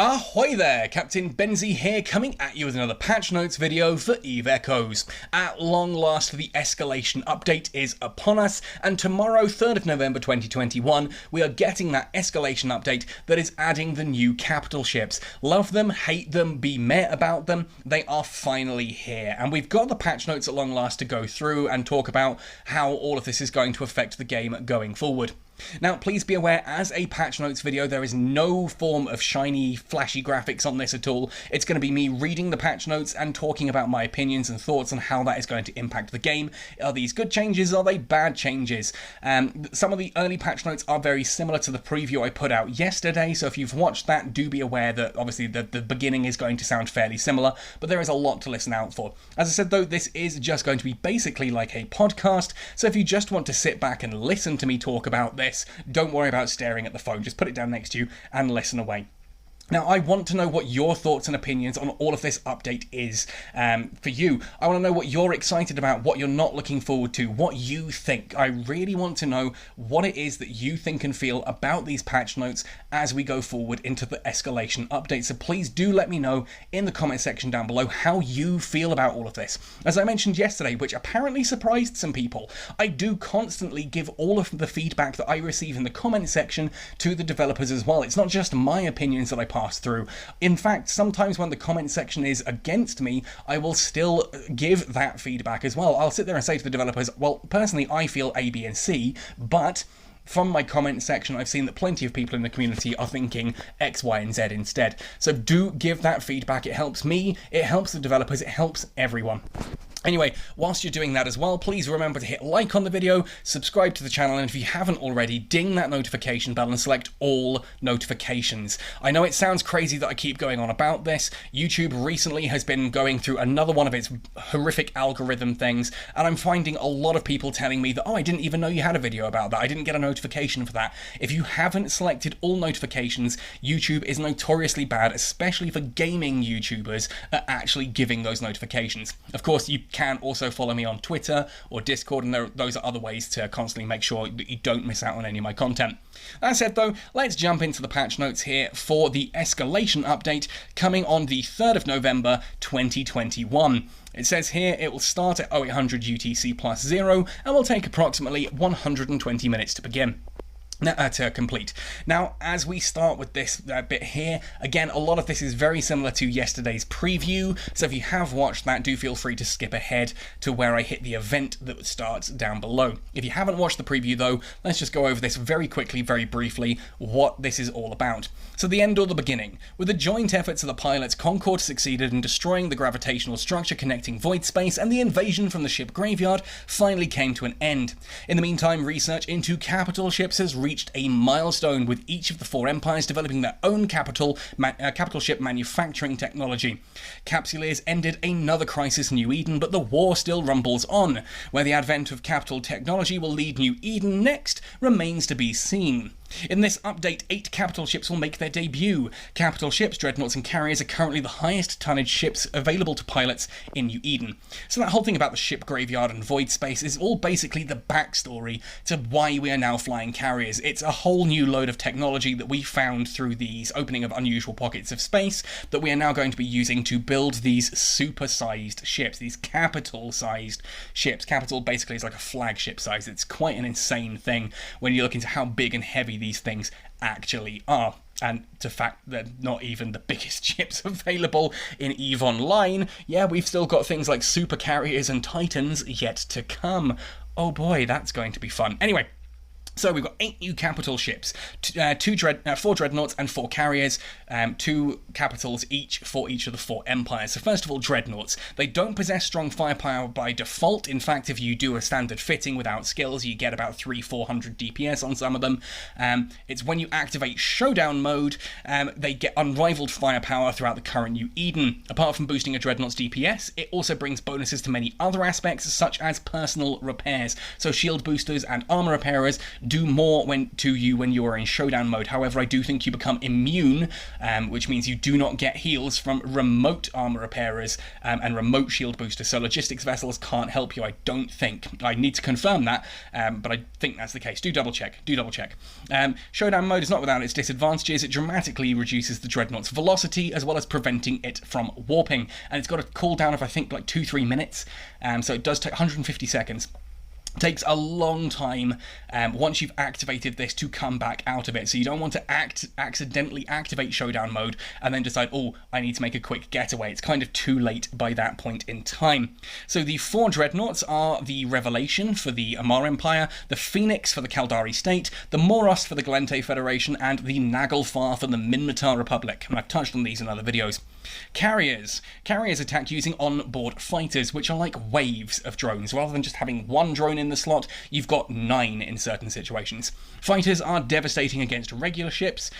Ahoy there, Captain Benzie here, coming at you with another patch notes video for EVE Echoes. At long last, the escalation update is upon us, and tomorrow, 3rd of November 2021, we are getting that escalation update that is adding the new capital ships. Love them, hate them, be meh about them, they are finally here, and we've got the patch notes at long last to go through and talk about how all of this is going to affect the game going forward. Now, please be aware, as a patch notes video, there is no form of shiny, flashy graphics on this at all. It's going to be me reading the patch notes and talking about my opinions and thoughts on how that is going to impact the game. Are these good changes? Are they bad changes? Some of the early patch notes are very similar to the preview I put out yesterday, so if you've watched that, do be aware that obviously the beginning is going to sound fairly similar, but there is a lot to listen out for. As I said though, this is just going to be basically like a podcast, so if you just want to sit back and listen to me talk about this, don't worry about staring at the phone, just put it down next to you and listen away. Now, I want to know what your thoughts and opinions on all of this update is for you. I want to know what you're excited about, what you're not looking forward to, what you think. I really want to know what it is that you think and feel about these patch notes as we go forward into the escalation update. So please do let me know in the comment section down below how you feel about all of this. As I mentioned yesterday, which apparently surprised some people, I do constantly give all of the feedback that I receive in the comment section to the developers as well. It's not just my opinions that I pass through. In fact, sometimes when the comment section is against me, I will still give that feedback as well. I'll sit there and say to the developers, well, personally, I feel A, B, and C, but from my comment section, I've seen that plenty of people in the community are thinking X, Y, and Z instead. So do give that feedback. It helps me, it helps the developers, it helps everyone. Anyway, whilst you're doing that as well, please remember to hit like on the video, subscribe to the channel, and if you haven't already, ding that notification bell and select all notifications. I know it sounds crazy that I keep going on about this. YouTube recently has been going through another one of its horrific algorithm things, and I'm finding a lot of people telling me that, oh, I didn't even know you had a video about that. I didn't get a notification for that. If you haven't selected all notifications, YouTube is notoriously bad, especially for gaming YouTubers, at actually giving those notifications. Of course, you can also follow me on Twitter or Discord, and those are other ways to constantly make sure that you don't miss out on any of my content. That said though, let's jump into the patch notes here for the escalation update coming on the 3rd of November 2021. It says here it will start at 0800 UTC plus 0 and will take approximately 120 minutes to begin. To complete. Now, as we start with this bit here, again, a lot of this is very similar to yesterday's preview, so if you have watched that, do feel free to skip ahead to where I hit the event that starts down below. If you haven't watched the preview though, let's just go over this very quickly, very briefly, what this is all about. So the end or the beginning. With the joint efforts of the pilots, Concorde succeeded in destroying the gravitational structure connecting void space, and the invasion from the ship graveyard finally came to an end. In the meantime, research into capital ships has reached a milestone, with each of the 4 empires developing their own capital ship manufacturing technology. Capsuleers ended another crisis in New Eden, but the war still rumbles on. Where the advent of capital technology will lead New Eden next remains to be seen. In this update, 8 capital ships will make their debut. Capital ships, dreadnoughts and carriers are currently the highest tonnage ships available to pilots in New Eden. So that whole thing about the ship graveyard and void space is all basically the backstory to why we are now flying carriers. It's a whole new load of technology that we found through these opening of unusual pockets of space that we are now going to be using to build these super-sized ships, these capital-sized ships. Capital basically is like a flagship size. It's quite an insane thing when you look into how big and heavy these things actually are, and the fact they're not even the biggest ships available in EVE Online. Yeah, we've still got things like super carriers and titans yet to come. Oh boy, that's going to be fun. Anyway, so we've got 8 new capital ships, 4 dreadnoughts and 4 carriers, 2 capitals each for each of the 4 empires. So first of all, dreadnoughts. They don't possess strong firepower by default. In fact, if you do a standard fitting without skills, you get about 300-400 DPS on some of them. It's when you activate showdown mode, they get unrivaled firepower throughout the current New Eden. Apart from boosting a dreadnought's DPS, it also brings bonuses to many other aspects, such as personal repairs. So shield boosters and armor repairers do more to you when you are in showdown mode. However, I do think you become immune, which means you do not get heals from remote armor repairers and remote shield boosters. So logistics vessels can't help you, I don't think. I need to confirm that, but I think that's the case. Do double check. Showdown mode is not without its disadvantages. It dramatically reduces the Dreadnought's velocity as well as preventing it from warping, and it's got a cooldown of I think like 2-3 minutes, so it does take 150 seconds. Takes a long time once you've activated this to come back out of it, so you don't want to accidentally activate showdown mode and then decide, oh, I need to make a quick getaway. It's kind of too late by that point in time. So the 4 Dreadnoughts are the Revelation for the Amar Empire, the Phoenix for the Caldari State, the Moros for the Galente Federation, and the Naglfar for the Minmatar Republic, and I've touched on these in other videos. Carriers attack using on-board fighters, which are like waves of drones. Rather than just having one drone in the slot, you've got 9 in certain situations. Fighters are devastating against regular ships.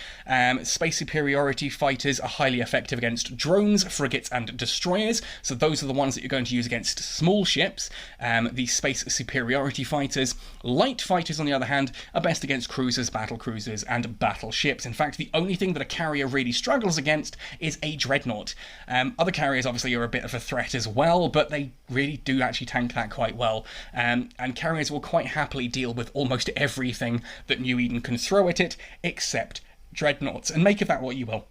Space superiority fighters are highly effective against drones, frigates, and destroyers. So those are the ones that you're going to use against small ships. The space superiority fighters. Light fighters, on the other hand, are best against cruisers, battle cruisers, and battleships. In fact, the only thing that a carrier really struggles against is a dreadnought. Other carriers obviously are a bit of a threat as well, but they really do actually tank that quite well. And carriers will quite happily deal with almost everything that New Eden can throw at it, except dreadnoughts. And make of that what you will.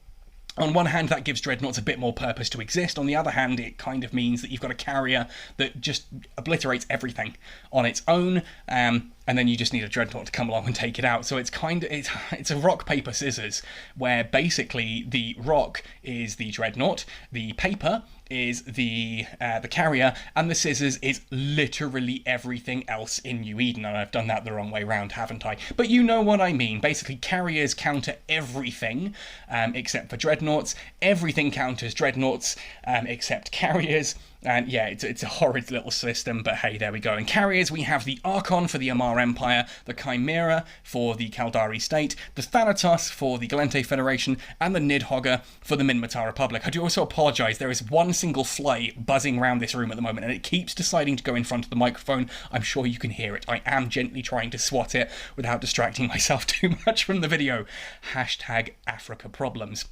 On one hand, that gives dreadnoughts a bit more purpose to exist. On the other hand, it kind of means that you've got a carrier that just obliterates everything on its own, and then you just need a dreadnought to come along and take it out. So it's a rock, paper, scissors, where basically the rock is the dreadnought, the paper is the carrier, and the scissors is literally everything else in New Eden. And I've done that the wrong way round, haven't I? But you know what I mean. Basically, carriers counter everything except for dreadnoughts. Everything counters dreadnoughts except carriers. And yeah, it's a horrid little system, but hey, there we go. In carriers, we have the Archon for the Amar Empire, the Chimera for the Caldari State, the Thanatos for the Galente Federation, and the Nidhogger for the Minmatar Republic. I do also apologise, there is one single fly buzzing around this room at the moment, and it keeps deciding to go in front of the microphone. I'm sure you can hear it. I am gently trying to swat it without distracting myself too much from the video. Hashtag Africa problems.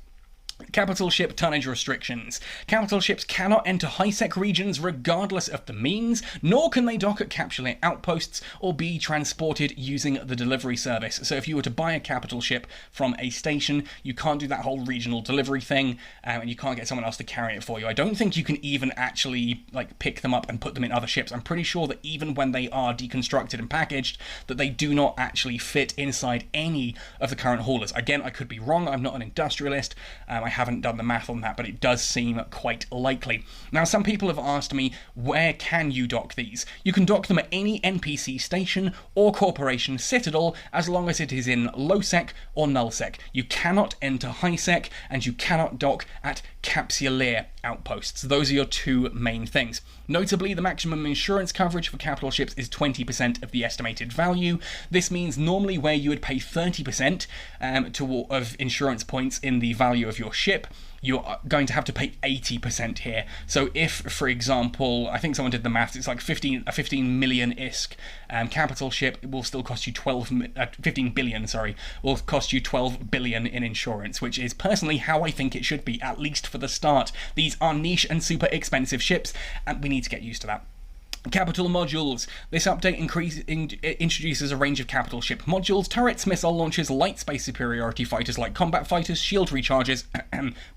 Capital ship tonnage restrictions. Capital ships cannot enter high-sec regions regardless of the means, nor can they dock at capsule outposts or be transported using the delivery service. So if you were to buy a capital ship from a station, you can't do that whole regional delivery thing, and you can't get someone else to carry it for you. I don't think you can even actually pick them up and put them in other ships. I'm pretty sure that even when they are deconstructed and packaged, that they do not actually fit inside any of the current haulers. Again, I could be wrong. I'm not an industrialist. I haven't done the math on that, but it does seem quite likely. Now, some people have asked me, where can you dock these? You can dock them at any NPC station or corporation citadel as long as it is in low-sec or null-sec. You cannot enter high-sec, and you cannot dock at capsuleer outposts. Those are your two main things. Notably, the maximum insurance coverage for capital ships is 20% of the estimated value. This means normally where you would pay 30% of insurance points in the value of your ship, you're going to have to pay 80% here. So if, for example, I think someone did the maths, it's like 15 million ISK capital ship, it will still cost you 15 billion, will cost you 12 billion in insurance, which is personally how I think it should be, at least for the start. These are niche and super expensive ships, and we need to get used to that. Capital modules. This update introduces a range of capital ship modules, turrets, missile launchers, light space superiority fighters like combat fighters, shield recharges,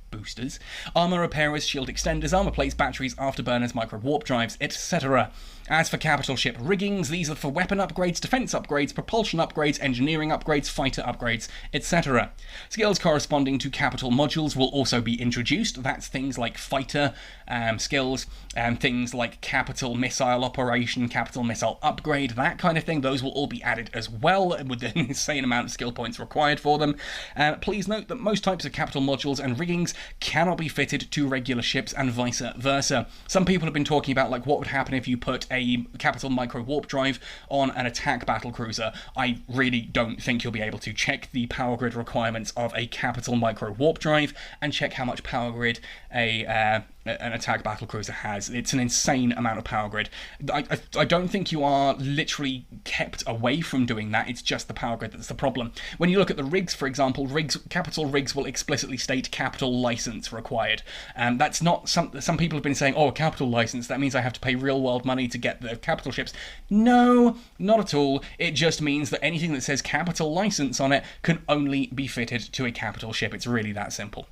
boosters, armor repairers, shield extenders, armor plates, batteries, afterburners, micro warp drives, etc. As for capital ship riggings, these are for weapon upgrades, defense upgrades, propulsion upgrades, engineering upgrades, fighter upgrades, etc. Skills corresponding to capital modules will also be introduced. That's things like fighter skills, things like capital missile operation, capital missile upgrade, that kind of thing. Those will all be added as well, with an insane amount of skill points required for them. Please note that most types of capital modules and riggings cannot be fitted to regular ships and vice versa. Some people have been talking about what would happen if you put a capital micro warp drive on an attack battle cruiser. I really don't think you'll be able to. Check the power grid requirements of a capital micro warp drive and check how much power grid a an attack battlecruiser has. It's an insane amount of power grid. I don't think you are literally kept away from doing that. It's just the power grid that's the problem. When you look at the rigs, for example, capital rigs will explicitly state capital license required. That's not some people have been saying, oh, capital license, that means I have to pay real world money to get the capital ships. No, not at all. It just means that anything that says capital license on it can only be fitted to a capital ship. It's really that simple.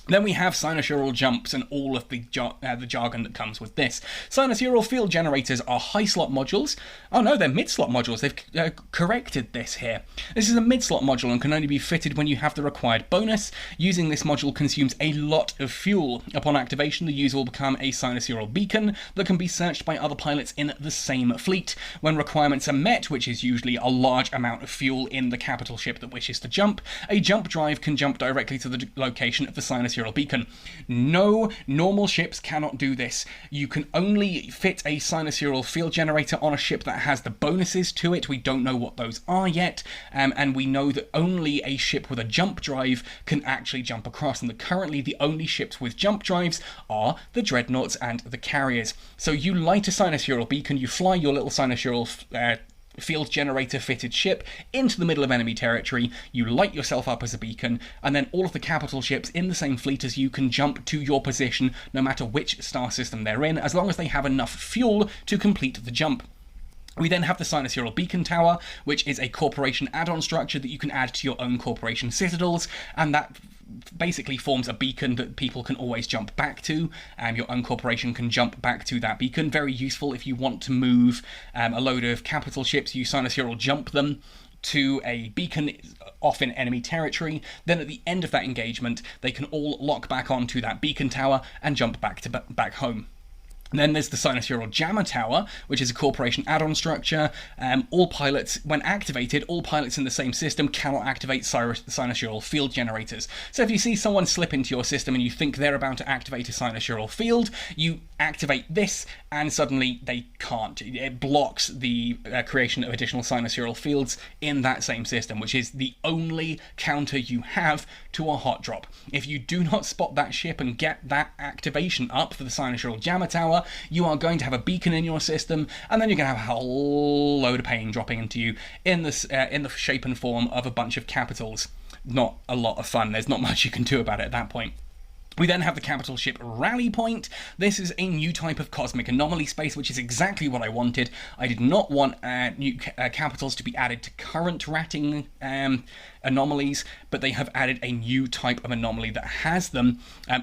Then we have sinusoidal jumps and all of the jargon that comes with this. Sinusoidal field generators are high slot modules. Oh no, they're mid slot modules. They've corrected this here. This is a mid slot module and can only be fitted when you have the required bonus. Using this module consumes a lot of fuel. Upon activation, the user will become a sinusoidal beacon that can be searched by other pilots in the same fleet. When requirements are met, which is usually a large amount of fuel in the capital ship that wishes to jump, a jump drive can jump directly to the location of the sinusoidal beacon. No, normal ships cannot do this. You can only fit a sinusoidal field generator on a ship that has the bonuses to it. We don't know what those are yet, and we know that only a ship with a jump drive can actually jump across, and currently the only ships with jump drives are the dreadnoughts and the carriers. So you light a sinusoidal beacon, you fly your little sinusoidal field generator fitted ship into the middle of enemy territory, you light yourself up as a beacon, and then all of the capital ships in the same fleet as you can jump to your position no matter which star system they're in, as long as they have enough fuel to complete the jump. We then have the Sinusoidal Beacon Tower, which is a corporation add-on structure that you can add to your own corporation citadels, and that basically forms a beacon that people can always jump back to, and your own corporation can jump back to that beacon. Very useful if you want to move a load of capital ships. You Sinusoidal jump them to a beacon off in enemy territory. Then at the end of that engagement, they can all lock back onto that beacon tower and jump back home. Then there's the Sinusoidal Jammer Tower, which is a corporation add-on structure. All pilots, when activated, all pilots in the same system cannot activate sinusoidal field generators. So if you see someone slip into your system and you think they're about to activate a sinusoidal field, you activate this and suddenly they can't. It blocks the creation of additional sinusoidal fields in that same system, which is the only counter you have to a hot drop. If you do not spot that ship and get that activation up for the Sinusoidal Jammer Tower, you are going to have a beacon in your system, and then you're going to have a whole load of pain dropping into you in the shape and form of a bunch of capitals. Not a lot of fun. There's not much you can do about it at that point. We then have the capital ship Rally Point. This is a new type of cosmic anomaly space, which is exactly what I wanted. I did not want new capitals to be added to current ratting anomalies, but they have added a new type of anomaly that has them.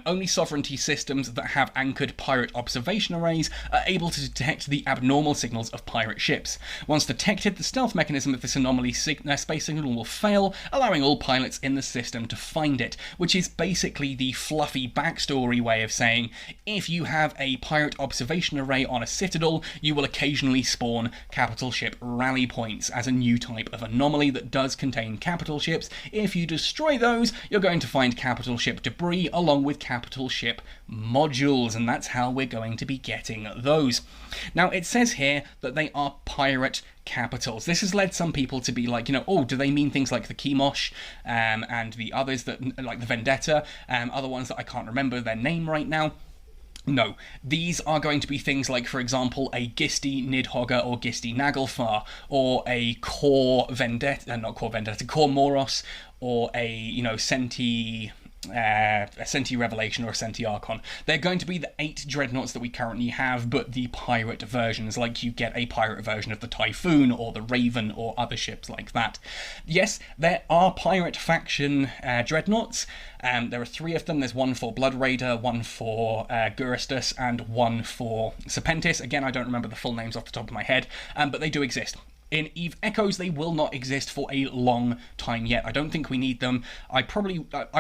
Only sovereignty systems that have anchored pirate observation arrays are able to detect the abnormal signals of pirate ships. Once detected, the stealth mechanism of this anomaly space signal will fail, allowing all pilots in the system to find it, which is basically the fluffy backstory way of saying, if you have a pirate observation array on a citadel, you will occasionally spawn capital ship rally points as a new type of anomaly that does contain capital ships. If you destroy those, you're going to find capital ship debris along with capital ship modules, and that's how we're going to be getting those. Now, it says here that they are pirate capitals. This has led some people to be like, oh, do they mean things like the Chemosh and the others that, like the Vendetta, other ones that I can't remember their name right now? No, these are going to be things like, for example, a Gisti Nidhogger or Gisti Naglfar, or a Core Vendetta, not Core Vendetta, Core Moros, or a, a Senti Revelation or a Senti Archon. They're going to be the 8 dreadnoughts that we currently have, but the pirate versions, like you get a pirate version of the Typhoon or the Raven or other ships like that. Yes, there are pirate faction dreadnoughts. There are 3 of them. There's one for Blood Raider, one for Gurustus, and one for Serpentis. Again, I don't remember the full names off the top of my head, but they do exist. In EVE Echoes, they will not exist for a long time yet. I don't think we need them. I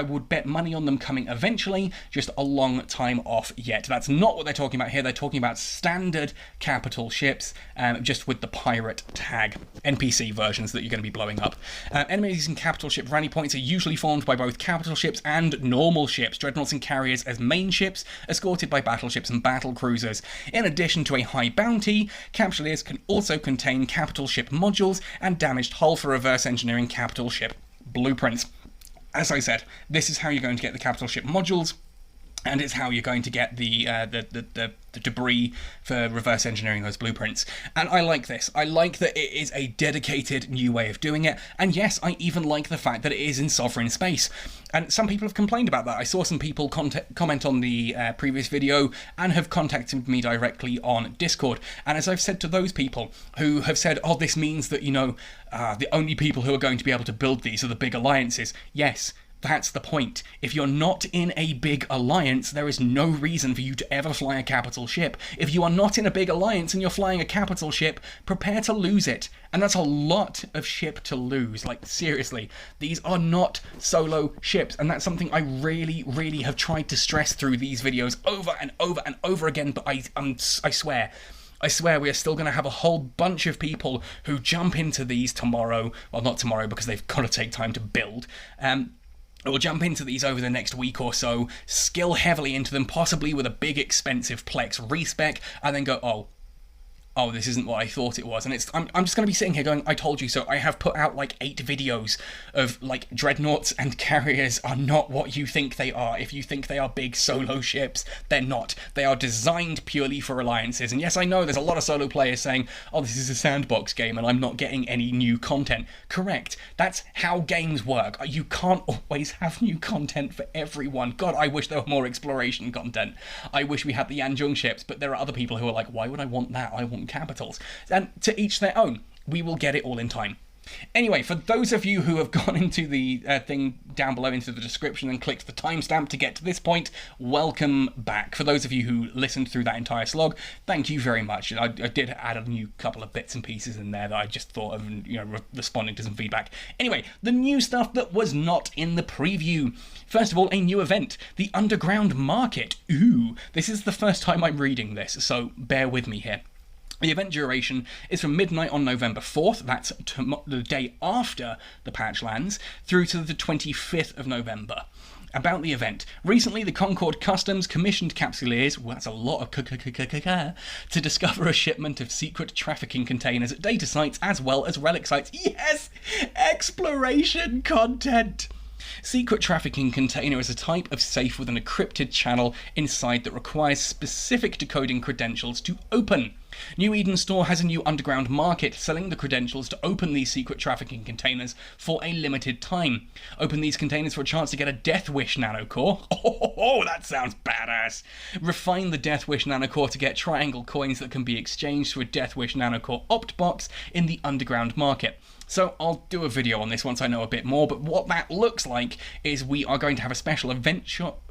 would bet money on them coming eventually, just a long time off yet. That's not what they're talking about here. They're talking about standard capital ships, just with the pirate tag. NPC versions that you're going to be blowing up. Enemies in capital ship rally points are usually formed by both capital ships and normal ships, dreadnoughts and carriers as main ships, escorted by battleships and battle cruisers. In addition to a high bounty, capsuleers can also contain capital ship modules and damaged hull for reverse engineering capital ship blueprints. As I said, this is how you're going to get the capital ship modules. And it's how you're going to get the debris for reverse engineering those blueprints. And I like this. I like that it is a dedicated new way of doing it. And yes, I even like the fact that it is in sovereign space. And some people have complained about that. I saw some people comment on the previous video and have contacted me directly on Discord. And as I've said to those people who have said, oh, this means that, you know, the only people who are going to be able to build these are the big alliances. Yes. That's the point. If you're not in a big alliance, there is no reason for you to ever fly a capital ship. If you are not in a big alliance and you're flying a capital ship, prepare to lose it. And that's a lot of ship to lose. Like, seriously, these are not solo ships. And that's something I really, really have tried to stress through these videos over and over and over again. But I swear we are still going to have a whole bunch of people who jump into these tomorrow. Well, not tomorrow because they've got to take time to build. We'll jump into these over the next week or so, skill heavily into them, possibly with a big expensive Plex respec, and then go, oh, this isn't what I thought it was. And I'm just going to be sitting here going, I told you so. I have put out like 8 videos of like dreadnoughts and carriers are not what you think they are. If you think they are big solo ships, they're not. They are designed purely for alliances. And yes, I know there's a lot of solo players saying, oh, this is a sandbox game and I'm not getting any new content. Correct. That's how games work. You can't always have new content for everyone. God, I wish there were more exploration content. I wish we had the Yanjung ships, but there are other people who are like, why would I want that? I want capitals. And to each their own. We will get it all in time. Anyway, for those of you who have gone into the thing down below, into the description, and clicked the timestamp to get to this point, welcome back. For those of you who listened through that entire slog, thank you very much. I did add a new couple of bits and pieces in there that I just thought of, you know, responding to some feedback. Anyway, the new stuff that was not in the preview. First of all, a new event, the Underground Market. Ooh, this is the first time I'm reading this, so bear with me here. The event duration is from midnight on November 4th, that's the day after the patch lands, through to the 25th of November. About the event. Recently, the Concord Customs commissioned capsuleers, well, that's a lot of to discover a shipment of secret trafficking containers at data sites as well as relic sites. Yes! Exploration content! Secret trafficking container is a type of safe with an encrypted channel inside that requires specific decoding credentials to open. New Eden Store has a new underground market selling the credentials to open these secret trafficking containers for a limited time. Open these containers for a chance to get a Death Wish nanocore. Oh, that sounds badass. Refine the Death Wish nanocore to get triangle coins that can be exchanged to a Death Wish nanocore opt box in the underground market. So I'll do a video on this once I know a bit more, but what that looks like is we are going to have a special event shop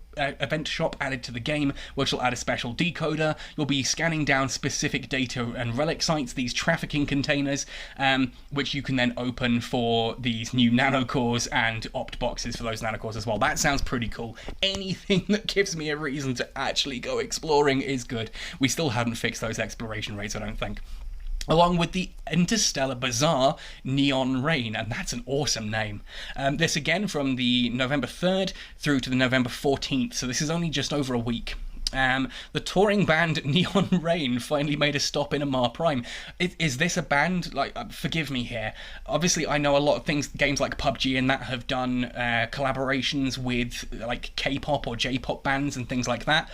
added to the game, which will add a special decoder. You'll be scanning down specific data and relic sites, these trafficking containers, which you can then open for these new nanocores and opt boxes for those nanocores as well. That sounds pretty cool. Anything that gives me a reason to actually go exploring is good. We still haven't fixed those exploration rates, I don't think. Along with the Interstellar Bazaar Neon Rain, and that's an awesome name. This again from the November 3rd through to the November 14th, so this is only just over a week. The touring band Neon Rain finally made a stop in Amar Prime. Is this a band? Like, forgive me here. Obviously, I know a lot of games like PUBG and that have done collaborations with like K-pop or J-pop bands and things like that.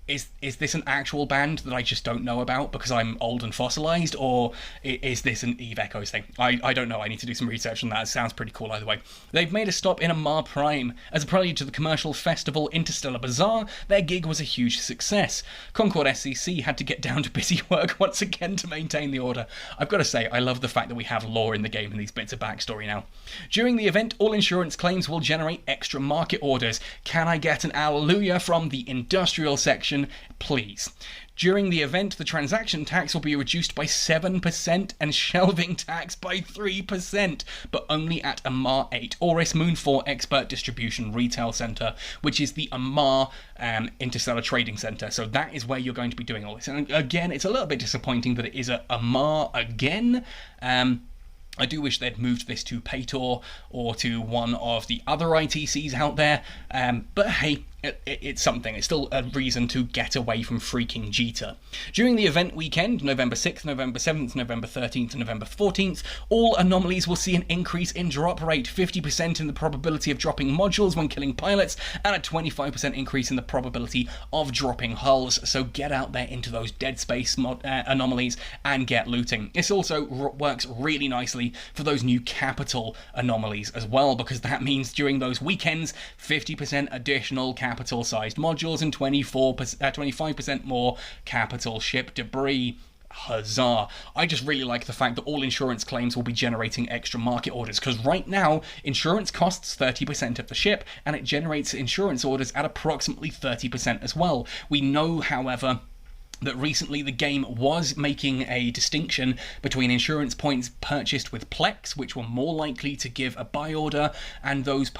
Is this an actual band that I just don't know about because I'm old and fossilized, or is this an Eve Echoes thing? I don't know. I need to do some research on that. It sounds pretty cool either way. They've made a stop in Amar Prime. As a prelude to the commercial festival Interstellar Bazaar, their gig was a huge success. Concord SCC had to get down to busy work once again to maintain the order. I've got to say, I love the fact that we have lore in the game and these bits of backstory now. During the event, all insurance claims will generate extra market orders. Can I get an alleluia from the industrial section? Please. During the event, the transaction tax will be reduced by 7% and shelving tax by 3%, but only at Amar 8, Oris Moon 4 Expert Distribution Retail Centre, which is the Amar Interstellar Trading Centre. So that is where you're going to be doing all this. And again, it's a little bit disappointing that it is at Amar again. I do wish they'd moved this to Paytor or to one of the other ITCs out there, but hey, it's something. It's still a reason to get away from freaking Jita. During the event weekend, November 6th, November 7th, November 13th, and November 14th, all anomalies will see an increase in drop rate, 50% in the probability of dropping modules when killing pilots, and a 25% increase in the probability of dropping hulls. So get out there into those dead space anomalies and get looting. This also works really nicely for those new capital anomalies as well, because that means during those weekends, 50% additional capital-sized modules and 25% more capital ship debris. Huzzah. I just really like the fact that all insurance claims will be generating extra market orders, because right now insurance costs 30% of the ship and it generates insurance orders at approximately 30% as well. We know, however, that recently the game was making a distinction between insurance points purchased with Plex, which were more likely to give a buy order, and those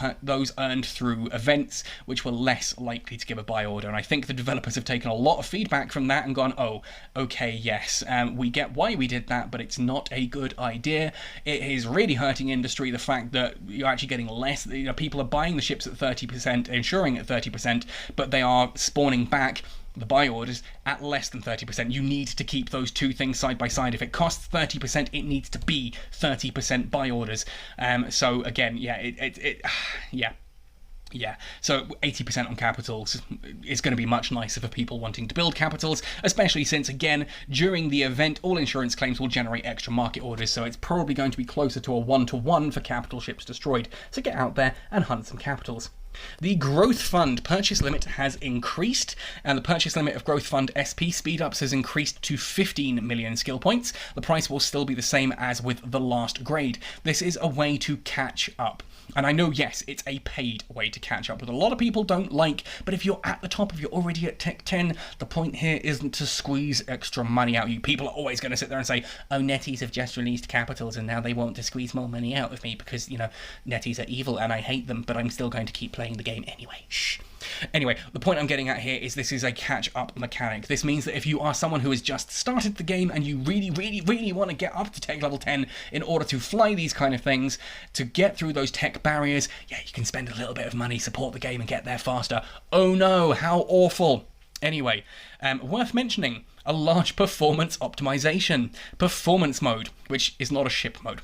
earned through events, which were less likely to give a buy order. And I think the developers have taken a lot of feedback from that and gone, oh, okay, yes, we get why we did that, but it's not a good idea. It is really hurting industry, the fact that you're actually getting less, people are buying the ships at 30%, insuring at 30%, but they are spawning back the buy orders at less than 30%. You need to keep those two things side by side. If it costs 30%, it needs to be 30% buy orders. So again, yeah, so 80% on capitals is going to be much nicer for people wanting to build capitals, especially since, again, during the event, all insurance claims will generate extra market orders, so it's probably going to be closer to a 1-to-1 for capital ships destroyed. So get out there and hunt some capitals. The Growth Fund purchase limit has increased, and the purchase limit of Growth Fund SP speed-ups has increased to 15 million skill points. The price will still be the same as with the last grade. This is a way to catch up. And I know, yes, it's a paid way to catch up, with a lot of people don't like, but if you're at the top, if you're already at Tech 10, the point here isn't to squeeze extra money out of you. People are always going to sit there and say, oh, netties have just released capitals and now they want to squeeze more money out of me because, netties are evil and I hate them, but I'm still going to keep playing the game anyway. Shh. Anyway, the point I'm getting at here is this is a catch-up mechanic. This means that if you are someone who has just started the game and you really, really, really want to get up to tech level 10 in order to fly these kind of things, to get through those tech barriers, yeah, you can spend a little bit of money, support the game, and get there faster. Oh no, how awful. Anyway, worth mentioning, a large performance optimization. Performance mode, which is not a ship mode.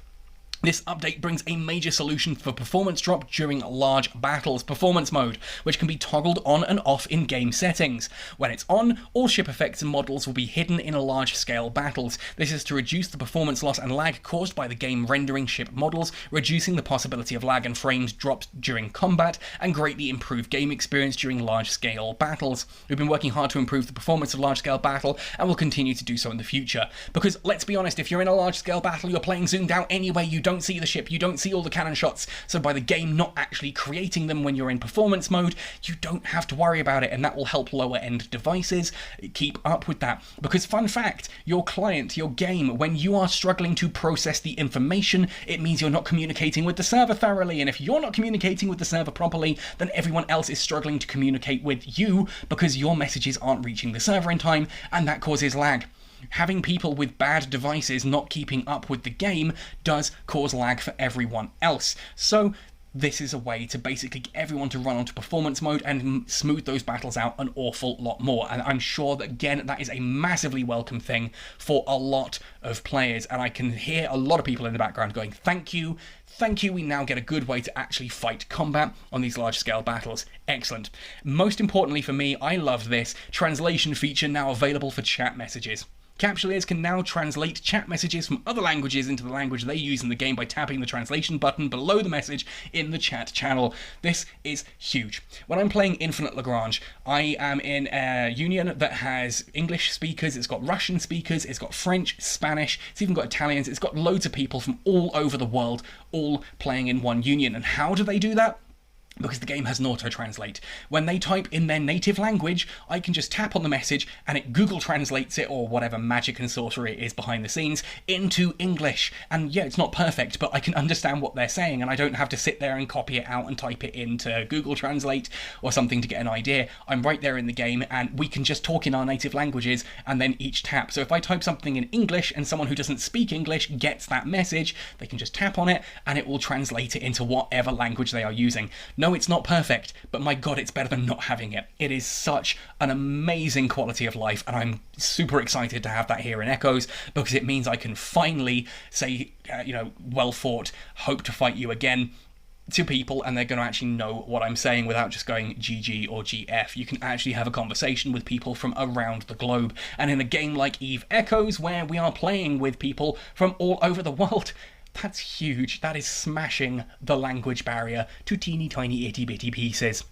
This update brings a major solution for performance drop during large battles, performance mode, which can be toggled on and off in game settings. When it's on, all ship effects and models will be hidden in large-scale battles. This is to reduce the performance loss and lag caused by the game rendering ship models, reducing the possibility of lag and frames drops during combat, and greatly improve game experience during large-scale battles. We've been working hard to improve the performance of large-scale battle, and will continue to do so in the future. Because, let's be honest, if you're in a large-scale battle, you're playing zoomed out anyway, you don't see the ship, you don't see all the cannon shots, so by the game not actually creating them when you're in performance mode, you don't have to worry about it, and that will help lower end devices keep up with that. Because fun fact, your client, your game, when you are struggling to process the information, it means you're not communicating with the server thoroughly, and if you're not communicating with the server properly, then everyone else is struggling to communicate with you because your messages aren't reaching the server in time, and that causes lag. Having people with bad devices not keeping up with the game does cause lag for everyone else. So this is a way to basically get everyone to run onto performance mode and smooth those battles out an awful lot more. And I'm sure that, again, that is a massively welcome thing for a lot of players. And I can hear a lot of people in the background going, thank you, we now get a good way to actually fight combat on these large-scale battles. Excellent. Most importantly for me, I love this translation feature now available for chat messages. Capsuleers can now translate chat messages from other languages into the language they use in the game by tapping the translation button below the message in the chat channel. This is huge. When I'm playing Infinite Lagrange, I am in a union that has English speakers, it's got Russian speakers, it's got French, Spanish, it's even got Italians, it's got loads of people from all over the world all playing in one union. And how do they do that? Because the game has an auto-translate. When they type in their native language, I can just tap on the message and it Google translates it, or whatever magic and sorcery it is behind the scenes, into English. And yeah, it's not perfect, but I can understand what they're saying, and I don't have to sit there and copy it out and type it into Google Translate or something to get an idea. I'm right there in the game, and we can just talk in our native languages and then each tap. So if I type something in English and someone who doesn't speak English gets that message, they can just tap on it and it will translate it into whatever language they are using. No No, it's not perfect, but my god, it's better than not having it. It is such an amazing quality of life, and I'm super excited to have that here in Echoes, because it means I can finally say, well fought, hope to fight you again to people, and they're going to actually know what I'm saying without just going GG or GF. You can actually have a conversation with people from around the globe. And in a game like EVE Echoes, where we are playing with people from all over the world, that's huge. That is smashing the language barrier to teeny tiny itty bitty pieces.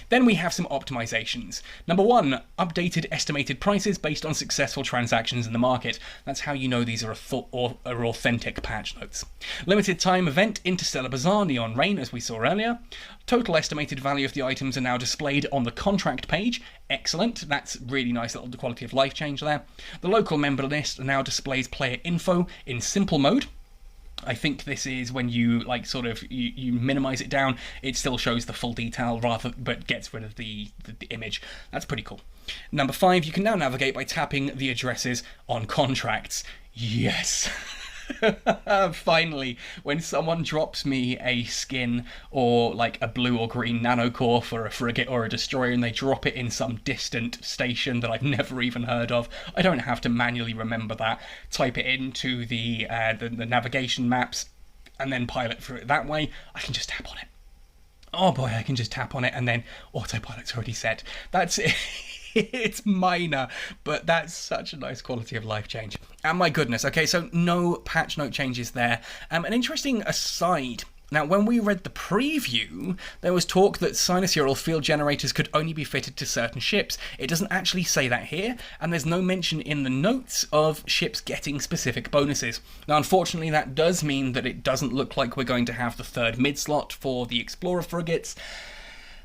Then we have some optimizations. Number 1, updated estimated prices based on successful transactions in the market. That's how you know these are authentic patch notes. Limited time event, Interstellar Bazaar, Neon Rain, as we saw earlier. Total estimated value of the items are now displayed on the contract page. Excellent. That's really nice little quality of life change there. The local member list now displays player info in simple mode. I think this is when you you minimize it down, it still shows the full detail but gets rid of the image. That's pretty cool. Number 5, you can now navigate by tapping the addresses on contracts. Yes. Finally, when someone drops me a skin or a blue or green nanocore for a frigate or a destroyer, and they drop it in some distant station that I've never even heard of, I don't have to manually remember that, type it into the navigation maps, and then pilot through it that way. I can just tap on it. Oh boy, I can just tap on it, and then autopilot's already set. That's it. It's minor, but that's such a nice quality of life change. And my goodness, okay, so no patch note changes there. An interesting aside. Now, when we read the preview, there was talk that sinusoidal field generators could only be fitted to certain ships. It doesn't actually say that here, and there's no mention in the notes of ships getting specific bonuses. Now, unfortunately, that does mean that it doesn't look like we're going to have the 3rd mid-slot for the Explorer frigates.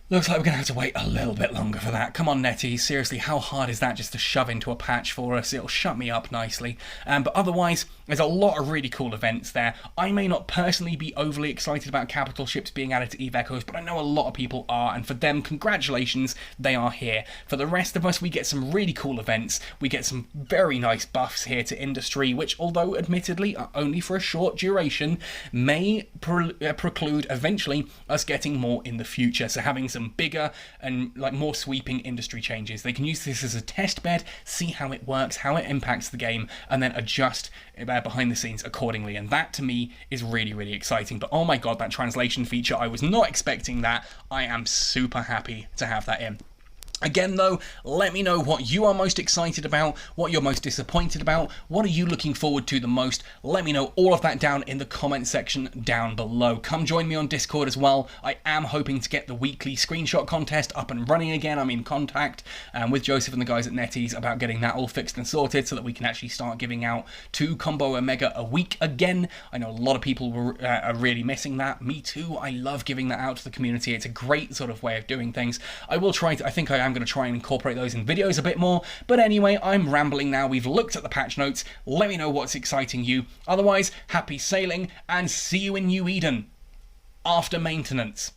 Looks like we're going to have to wait a little bit longer for that. Come on, NetEase, seriously, how hard is that just to shove into a patch for us? It'll shut me up nicely. But otherwise, there's a lot of really cool events there. I may not personally be overly excited about capital ships being added to EVE Echoes, but I know a lot of people are, and for them, congratulations, they are here. For the rest of us, we get some really cool events. We get some very nice buffs here to industry, which, although admittedly are only for a short duration, may preclude eventually us getting more in the future. So having some bigger and more sweeping industry changes. They can use this as a test bed, see how it works, how it impacts the game, and then adjust behind the scenes accordingly. And that to me is really, really exciting. But oh my god, that translation feature, I was not expecting that. I am super happy to have that in. Again though, let me know what you are most excited about, what you're most disappointed about, what are you looking forward to the most. Let me know all of that down in the comment section down below. Come join me on Discord as well. I am hoping to get the weekly screenshot contest up and running again. I'm in contact with Joseph and the guys at NetEase about getting that all fixed and sorted so that we can actually start giving out 2 Combo Omega a week again. I know a lot of people are really missing that. Me too. I love giving that out to the community. It's a great sort of way of doing things. I will try to, I think I am going to try and incorporate those in videos a bit more, but anyway, I'm rambling now. We've looked at the patch notes. Let me know what's exciting you. Otherwise, happy sailing and see you in New Eden after maintenance.